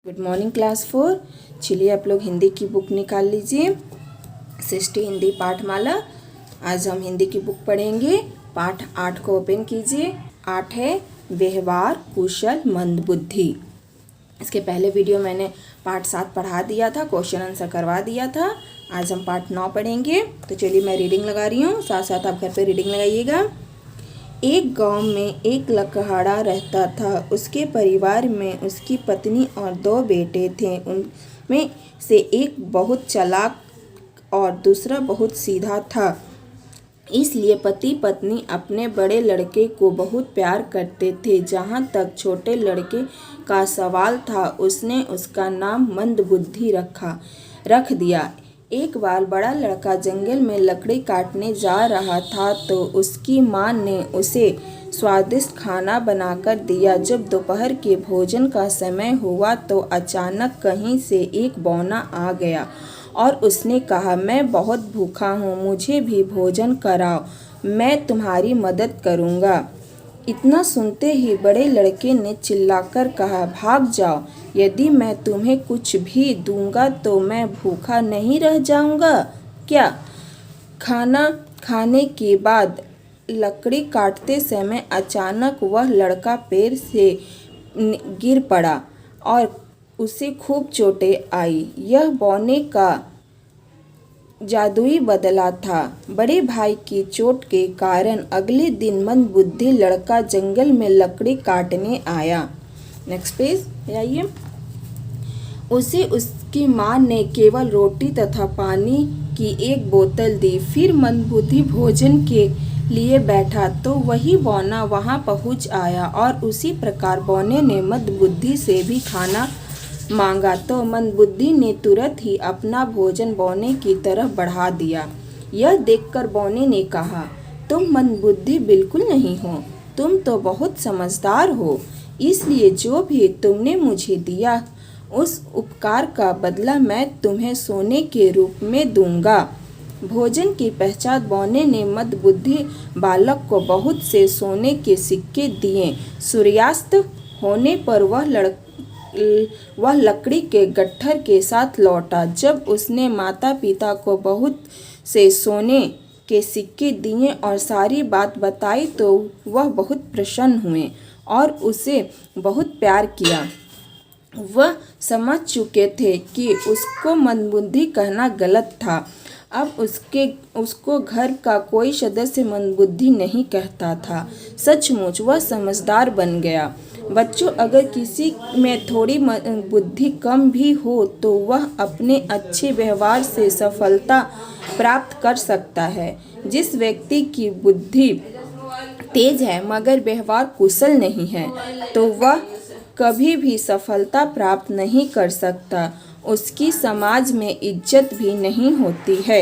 Good morning class 4। चलिए आप लोग हिंदी की बुक निकाल लीजिए। सृष्टि हिंदी पाठमाला। आज हम हिंदी की बुक पढ़ेंगे। पाठ 8 को ओपन कीजिए। 8 है व्यवहार कुशल मंदबुद्धि। इसके पहले वीडियो मैंने पाठ 7 पढ़ा दिया था, क्वेश्चन आंसर करवा दिया था। आज हम पाठ 9 पढ़ेंगे। तो चलिए मैं रीडिंग लगा रही हूँ, साथ साथ आप घर पे रीडिंग लगाइएगा। एक गांव में एक लकड़हारा रहता था। उसके परिवार में उसकी पत्नी और 2 बेटे थे। उनमें से एक बहुत चालाक और दूसरा बहुत सीधा था। इसलिए पति पत्नी अपने बड़े लड़के को बहुत प्यार करते थे। जहाँ तक छोटे लड़के का सवाल था, उसने उसका नाम मंदबुद्धि रख दिया। एक बार बड़ा लड़का जंगल में लकड़ी काटने जा रहा था तो उसकी माँ ने उसे स्वादिष्ट खाना बनाकर दिया। जब दोपहर के भोजन का समय हुआ तो अचानक कहीं से एक बौना आ गया और उसने कहा, मैं बहुत भूखा हूँ, मुझे भी भोजन कराओ, मैं तुम्हारी मदद करूँगा। इतना सुनते ही बड़े लड़के ने चिल्लाकर कहा, भाग जाओ, यदि मैं तुम्हें कुछ भी दूंगा तो मैं भूखा नहीं रह जाऊंगा क्या? खाना खाने के बाद लकड़ी काटते समय अचानक वह लड़का पेड़ से गिर पड़ा और उसे खूब चोटें आई। यह बौने का जादुई बदला था। बड़े भाई की चोट के कारण अगले दिन मंदबुद्धि लड़का जंगल में लकड़ी काटने आया। नेक्स्ट पेज आइए। उसे उसकी माँ ने केवल रोटी तथा पानी की एक बोतल दी। फिर मंदबुद्धि भोजन के लिए बैठा तो वही बौना वहां पहुंच आया और उसी प्रकार बौने ने मंदबुद्धि से भी खाना मांगा तो मंदबुद्धि ने तुरंत ही अपना भोजन बौने की तरफ बढ़ा दिया। यह देखकर बौने ने कहा, तुम मंदबुद्धि बिल्कुल नहीं हो, तुम तो बहुत समझदार हो। इसलिए जो भी तुमने मुझे दिया उस उपकार का बदला मैं तुम्हें सोने के रूप में दूंगा। भोजन के पश्चात बौने ने मंदबुद्धि बालक को बहुत से सोने के सिक्के दिए। सूर्यास्त होने पर वह लकड़ी के गट्ठर के साथ लौटा। जब उसने माता पिता को बहुत से सोने के सिक्के दिए और सारी बात बताई तो वह बहुत प्रसन्न हुए और उसे बहुत प्यार किया। वह समझ चुके थे कि उसको मंदबुद्धि कहना गलत था। अब उसको घर का कोई सदस्य मंदबुद्धि नहीं कहता था। सचमुच वह समझदार बन गया। बच्चों, अगर किसी में थोड़ी बुद्धि कम भी हो तो वह अपने अच्छे व्यवहार से सफलता प्राप्त कर सकता है। जिस व्यक्ति की बुद्धि तेज है मगर व्यवहार कुशल नहीं है तो वह कभी भी सफलता प्राप्त नहीं कर सकता। उसकी समाज में इज्जत भी नहीं होती है।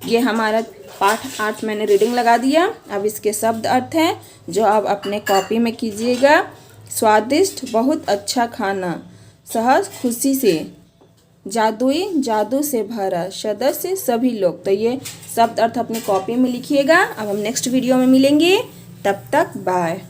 ये हमारा पाठ 8 मैंने रीडिंग लगा दिया। अब इसके शब्द अर्थ हैं जो आप अपने कॉपी में कीजिएगा। स्वादिष्ट, बहुत अच्छा खाना, सहज, खुशी से, जादुई, जादू से भरा, सदस्य, सभी लोग। तो ये शब्द अर्थ अपनी कॉपी में लिखिएगा। अब हम नेक्स्ट वीडियो में मिलेंगे, तब तक बाय।